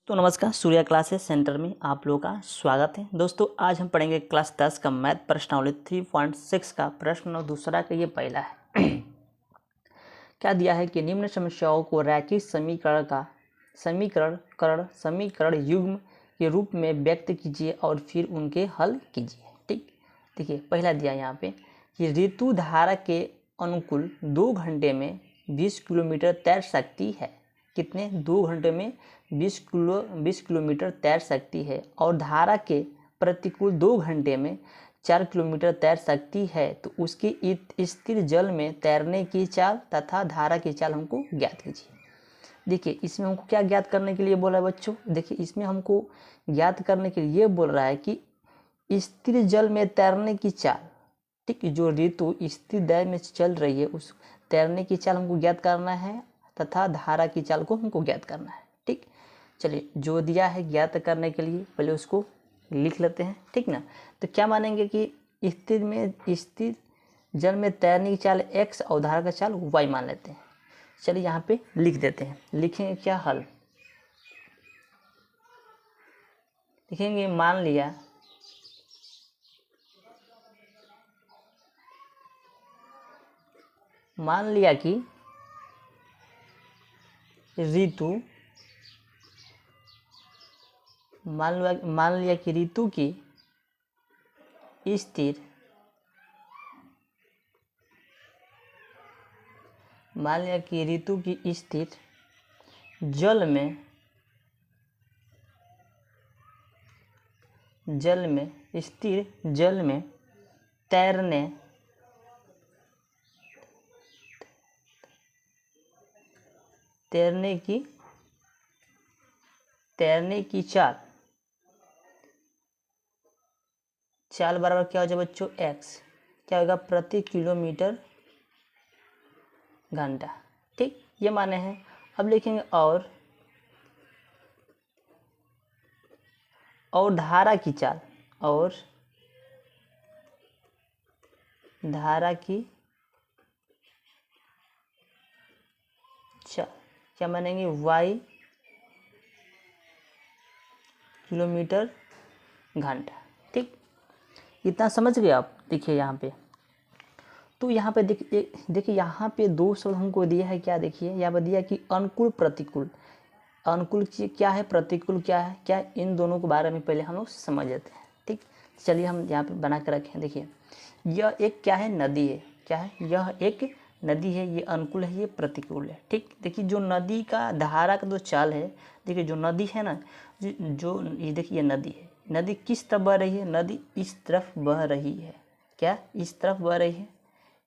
तो नमस्कार, Surya classes centre में आप लोगों का स्वागत है। दोस्तों आज हम पढ़ेंगे क्लास 10 का मैथ प्रश्नावली 3.6 का प्रश्न और दूसरा का ये पहला है। क्या दिया है कि निम्न समस्याओं को रैखिक समीकरण युग्म के रूप में व्यक्त कीजिए और फिर उनके हल कीजिए। ठीक, देखिए पहला दिया यहाँ पे कि ऋतु धारा के अनुकूल 2 घंटे में 20 किलोमीटर तैर सकती है। कितने? 2 घंटे में 20 किलोमीटर तैर सकती है और धारा के प्रतिकूल 2 घंटे में 4 किलोमीटर तैर सकती है। तो उसकी स्थिर जल में तैरने की चाल तथा धारा की चाल हमको ज्ञात कीजिए। देखिए इसमें हमको क्या ज्ञात करने के लिए बोला है बच्चों? देखिए इसमें हमको ज्ञात करने के लिए बोल रहा है कि स्थिर जल में तैरने की चाल। ठीक, जो ऋतु स्थिर जल में चल रही है उस तैरने की चाल हमको ज्ञात करना है तथा धारा की चाल को हमको ज्ञात करना है। ठीक, चलिए जो दिया है ज्ञात करने के लिए पहले उसको लिख लेते हैं। ठीक ना, तो क्या मानेंगे कि स्थिर जल में तैरने की चाल x और धारा का चाल y मान लेते हैं। चलिए यहाँ पे लिख देते हैं। लिखेंगे क्या? हल लिखेंगे। मान लिया कि ऋतु मान लिया कि ऋतु की स्थिर मान लिया कि ऋतु की स्थिर जल में स्थिर जल में तैरने की चाल बराबर क्या हो जाए बच्चों? x क्या होगा? प्रति किलोमीटर घंटा। ठीक, ये माने हैं। अब लिखेंगे और धारा की चाल क्या मानेंगे? y किलोमीटर घंटा। ठीक, इतना समझ गए आप? देखिए यहाँ पे तो यहाँ पे देखिए यहाँ पे 2 शब्द हमको दिया है। क्या? देखिए यहाँ पे दिया कि अनुकूल प्रतिकूल। अनुकूल क्या है, प्रतिकूल क्या है? क्या इन दोनों के बारे में पहले हम लोग समझ लेते हैं। ठीक, चलिए हम यहाँ पे बना कर रखें। देखिए यह एक क्या है? नदी है। क्या है? यह एक नदी है। ये अनुकूल है, ये प्रतिकूल है। ठीक, देखिए जो नदी का धारा का जो चाल है, देखिए जो नदी है ना, जो ये देखिए नदी है। नदी किस तरफ बह रही है? नदी इस तरफ बह रही है। क्या? इस तरफ बह रही है।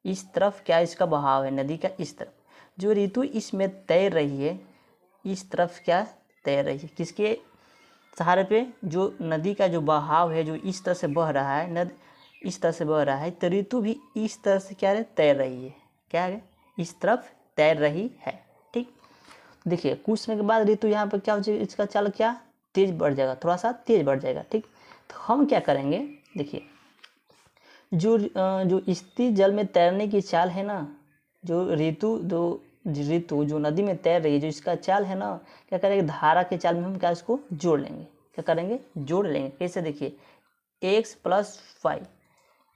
इस तरफ क्या इसका बहाव है? नदी का इस तरफ। जो ऋतु इसमें तैर रही है इस तरफ क्या तैर रही है? किसके सहारे पे? जो नदी का जो बहाव है जो इस तरह से बह रहा है, नदी इस तरह से बह रहा है, तो ऋतु भी इस तरह से क्या है? तैर रही है। क्या है? इस तरफ तैर रही है। ठीक, देखिए कुछ समय के बाद ऋतु यहाँ पर क्या हो जाएगा? इसका चाल क्या तेज बढ़ जाएगा, थोड़ा सा तेज बढ़ जाएगा। ठीक, तो हम क्या करेंगे? देखिए जो स्थिर जल में तैरने की चाल है ना, जो ऋतु जो नदी में तैर रही है, जो इसका चाल है ना, क्या करेंगे? धारा के चाल में हम क्या इसको जोड़ लेंगे। क्या करेंगे? जोड़ लेंगे। कैसे? देखिए x + y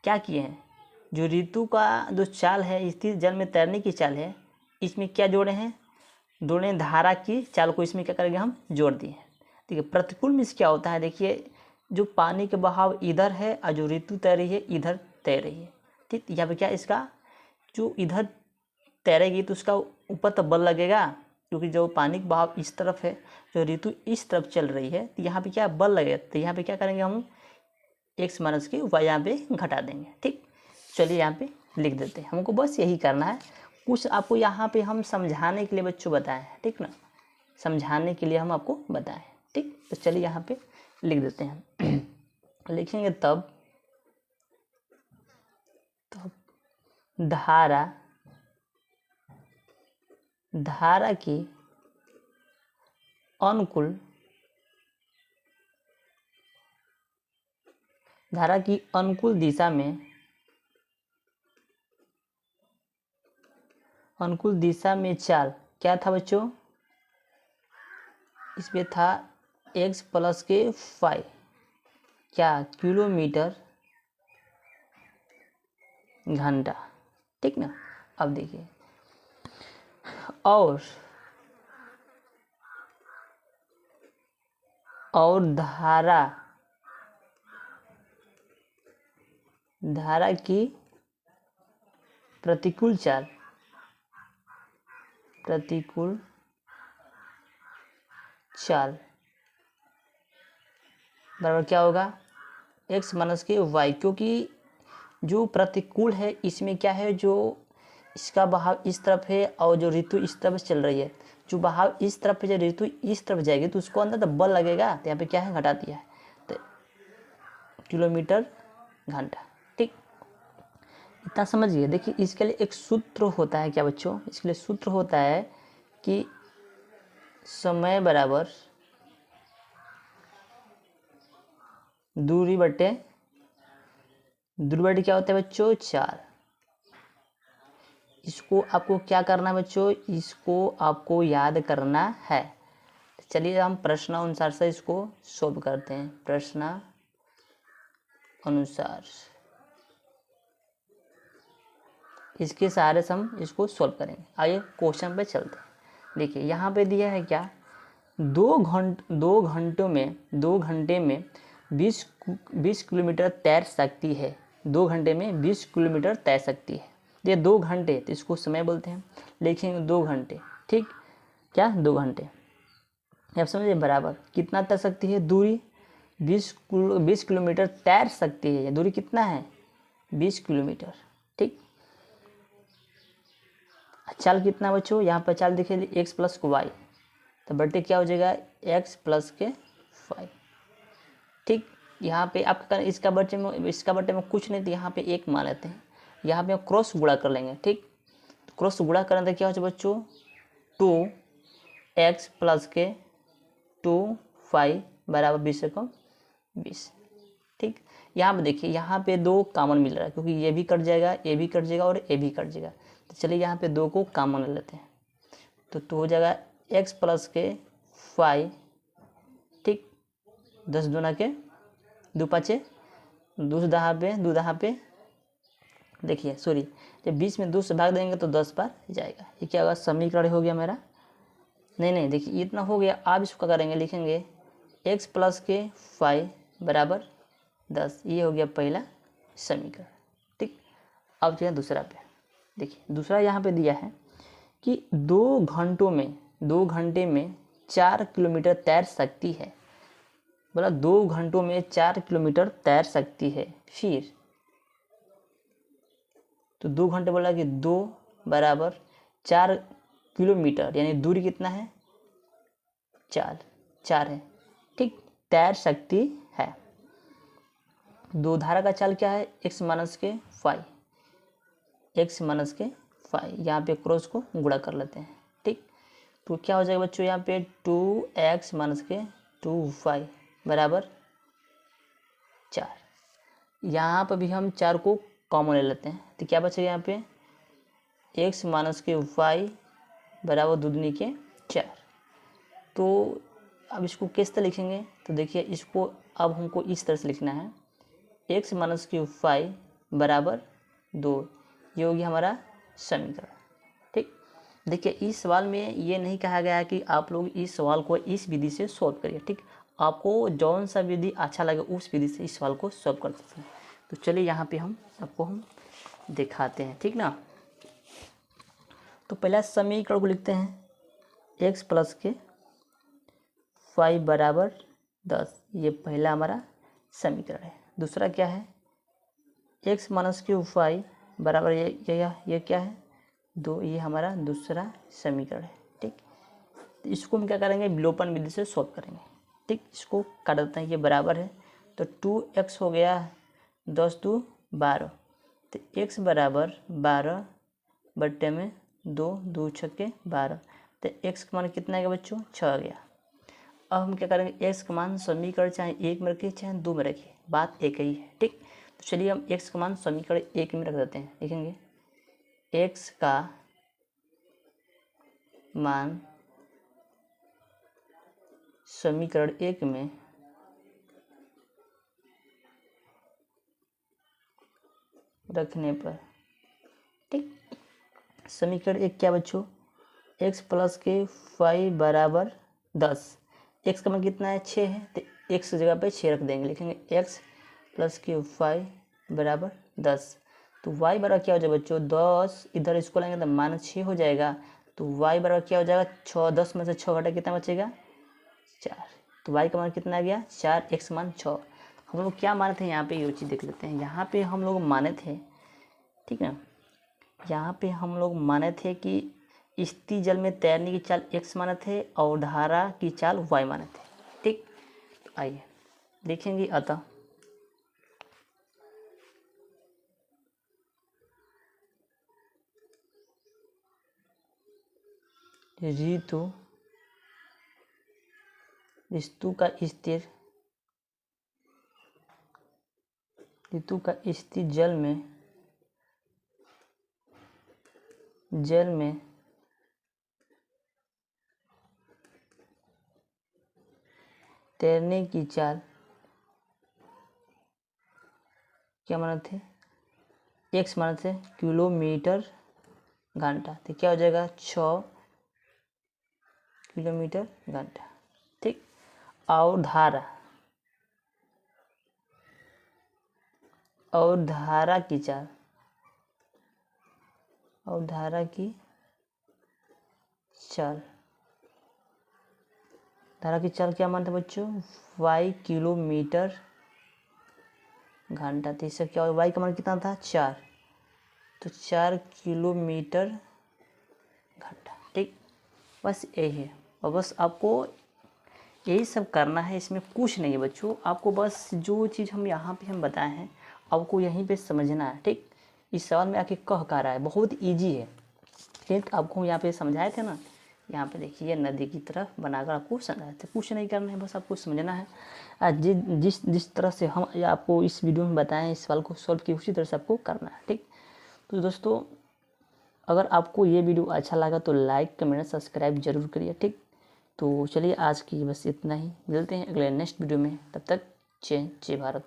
क्या किए हैं? जो ऋतु का जो चाल है, स्थिर जल में तैरने की चाल है, इसमें क्या जोड़े हैं? दोनों धारा की चाल को इसमें क्या करेंगे? हम जोड़ दिए। देखिए प्रतिकूल में क्या होता है? देखिए जो पानी के बहाव इधर है और जो ऋतु तैर रही है इधर तैर रही है। ठीक, यहाँ पे क्या इसका जो इधर तैरेगी तो उसका ऊपर तो बल लगेगा, क्योंकि जो पानी का बहाव इस तरफ है, जो ऋतु इस तरफ चल रही है, तो यहाँ पे क्या बल लगेगा। तो यहाँ पे क्या करेंगे? हम x माइनस की y यहाँ पे घटा देंगे। ठीक, चलिए यहाँ पे लिख देते हैं। हमको बस यही करना है। कुछ आपको यहाँ पे हम समझाने के लिए बच्चों बताएं हैं। ठीक ना, समझाने के लिए हम आपको बताएं। ठीक, तो चलिए यहाँ पे लिख देते हैं। लिखेंगे तब धारा की अनुकूल दिशा में चाल क्या था बच्चों? इसमें था एक्स प्लस के 5 क्या किलोमीटर घंटा, ठीक ना। अब देखिए और धारा की प्रतिकूल चाल बराबर क्या होगा x माइनस के y, क्योंकि जो प्रतिकूल है इसमें क्या है, जो इसका बहाव इस तरफ है और जो ऋतु इस तरफ चल रही है, जो बहाव इस तरफ है जो ऋतु इस तरफ जाएगी तो उसको अंदर तो बल लगेगा, तो यहाँ पे क्या है घटा दिया है, तो किलोमीटर घंटा, ठीक। इतना समझिए। देखिए इसके लिए एक सूत्र होता है क्या बच्चों, इसके लिए सूत्र होता है कि समय बराबर दूरी बटे क्या होता है बच्चों 4। इसको आपको क्या करना है बच्चों, इसको आपको याद करना है। चलिए हम प्रश्नानुसार से इसको सॉल्व करते हैं। प्रश्नानुसार इसके सहारे से हम इसको सॉल्व करेंगे। आइए क्वेश्चन पे चलते हैं। देखिए यहाँ पे दिया है क्या, 2 घंटे में 20 किलोमीटर तैर सकती है। 2 घंटे में 20 किलोमीटर तैर सकती है। ये 2 घंटे, तो इसको समय बोलते हैं, लिखेंगे 2 घंटे, ठीक। क्या 2 घंटे, आप समझिए बराबर कितना तैर सकती है, दूरी 20 किलोमीटर तैर सकती है। दूरी कितना है 20 किलोमीटर, ठीक। चाल कितना बच्चों, यहाँ पर चाल देखिए एक्स प्लस वाई, तो बटे क्या हो जाएगा एक्स प्लस के 5, ठीक। यहाँ पे आप इसका बटे में कुछ नहीं, तो यहाँ पे एक मान लेते हैं। यहाँ पे क्रॉस गुणा कर लेंगे, ठीक। तो क्रॉस गुणा करें तो क्या हो जाए बच्चों 2x प्लस के 2 बराबर 20 से कम 20, ठीक। यहाँ पे देखिए यहाँ पे 2 कॉमन मिल रहा है, क्योंकि ये भी कट जाएगा, ये भी कट जाएगा और ये भी कट जाएगा। तो चलिए यहाँ पे 2 को कॉमन ले लेते हैं, तो हो जाएगा x प्लस के 5, ठीक। 10 दूना के 2 5 2 दहा पे देखिए सॉरी, जब 20 में 2 से भाग देंगे तो 10 पर जाएगा। ये क्या होगा समीकरण हो गया मेरा, नहीं देखिए इतना हो गया। आप इसको क्या करेंगे, लिखेंगे x प्लस के 5 बराबर 10, ये हो गया पहला समीकरण, ठीक। अब चलिए दूसरा पे। देखिए दूसरा यहाँ पे दिया है कि 2 घंटे में 4 किलोमीटर तैर सकती है। बोला 2 घंटों में 4 किलोमीटर तैर सकती है। फिर तो 2 घंटे बोला कि 2 बराबर 4 किलोमीटर, यानी दूरी कितना है 4 है, ठीक। तैर सकती है। 2 धारा का चाल क्या है x माइनस के 5, यहाँ पे क्रॉस को गुणा कर लेते हैं, ठीक। तो क्या हो जाएगा बच्चों यहाँ पे 2x माइनस के 2 बराबर 4। यहाँ पर भी हम 4 को कॉमन ले लेते हैं, तो क्या बचेगा यहाँ पे x माइनस के 5 बराबर 2 दूनी के 4। तो अब इसको किस तरह लिखेंगे, तो देखिए इसको अब हमको इस तरह से लिखना है x माइनस के 5 बराबर 2, ये होगी हमारा समीकरण, ठीक। देखिए इस सवाल में ये नहीं कहा गया है कि आप लोग इस सवाल को इस विधि से सॉल्व करिए, ठीक। आपको जौन सा विधि अच्छा लगे उस विधि से इस सवाल को सॉल्व कर सकते हैं। तो चलिए यहाँ पे हम दिखाते हैं, ठीक ना। तो पहला समीकरण को लिखते हैं x प्लस के 5 बराबर 10, ये पहला हमारा समीकरण है। दूसरा क्या है x माइनस के 5 बराबर ये क्या है 2, ये हमारा दूसरा समीकरण है, ठीक। तो इसको हम क्या करेंगे विलोपन विधि से सॉल्व करेंगे, ठीक। इसको काट देते हैं, ये बराबर है तो 2x हो गया 10 2 12, तो x बराबर 12 बट्टे में 2 2 छक्के 12, तो x का मान कितना है बच्चों 6 आ गया। अब हम क्या करेंगे x का मान समीकरण चाहे 1 में रखिए चाहे 2 में रखिए, बात एक ही है, ठीक। तो चलिए हम x का मान समीकरण 1 में रख देते हैं। लिखेंगे x का मान समीकरण 1 में रखने पर, ठीक। समीकरण 1 क्या बच्चों, x प्लस के फाइव बराबर 10। x का मान कितना है, 6 है, तो x की जगह पे 6 रख देंगे, लिखेंगे x प्लस के फाइव बराबर 10। तो y बराबर क्या हो जाएगा बच्चों, 10 इधर इसको लाएंगे तो -6 हो जाएगा। तो y बराबर क्या हो जाएगा, 6, 10 में से 6 घटा कितना बचेगा, 4। तो y का मान कितना आ गया, 4, x मान 6। हम लोग क्या माने थे यहाँ पे, ये चीज़ देख लेते हैं। यहाँ पे हम लोग माने थे, ठीक है, यहाँ पे हम लोग माने थे कि स्थिर जल में तैरने की चाल x माने थे और धारा की चाल y माने थे, ठीक। तो आइए देखेंगे। अतः ऋतु का स्थिर जल में तैरने की चाल क्या माने थे, x माने थे किलोमीटर घंटा। तो क्या हो जाएगा, 6 किलोमीटर घंटा, ठीक। और धारा की चाल, क्या मानते बच्चों, y किलोमीटर घंटा। तो इससे क्या होगा, y का मान कितना था, 4, तो 4 किलोमीटर घंटा, ठीक। बस यही है, और बस आपको यही सब करना है, इसमें कुछ नहीं है बच्चों। आपको बस जो चीज़ हम यहाँ पे हम बताए हैं आपको यहीं पे समझना है, ठीक। इस सवाल में आके कह रहा है, बहुत इजी है, ठीक। आपको यहाँ पे समझाए थे ना, यहाँ पे देखिए नदी की तरफ बनाकर आपको समझाए थे। कुछ नहीं करना है, बस आपको समझना है। आज जिस तरह से हम आपको इस वीडियो में बताएं, इस सवाल को सॉल्व किया, उसी तरह से आपको करना है, ठीक। तो दोस्तों अगर आपको ये वीडियो अच्छा लगा तो लाइक कमेंट सब्सक्राइब जरूर करिए, ठीक। तो चलिए आज की बस इतना ही, मिलते हैं अगले नेक्स्ट वीडियो में, तब तक जय भारत।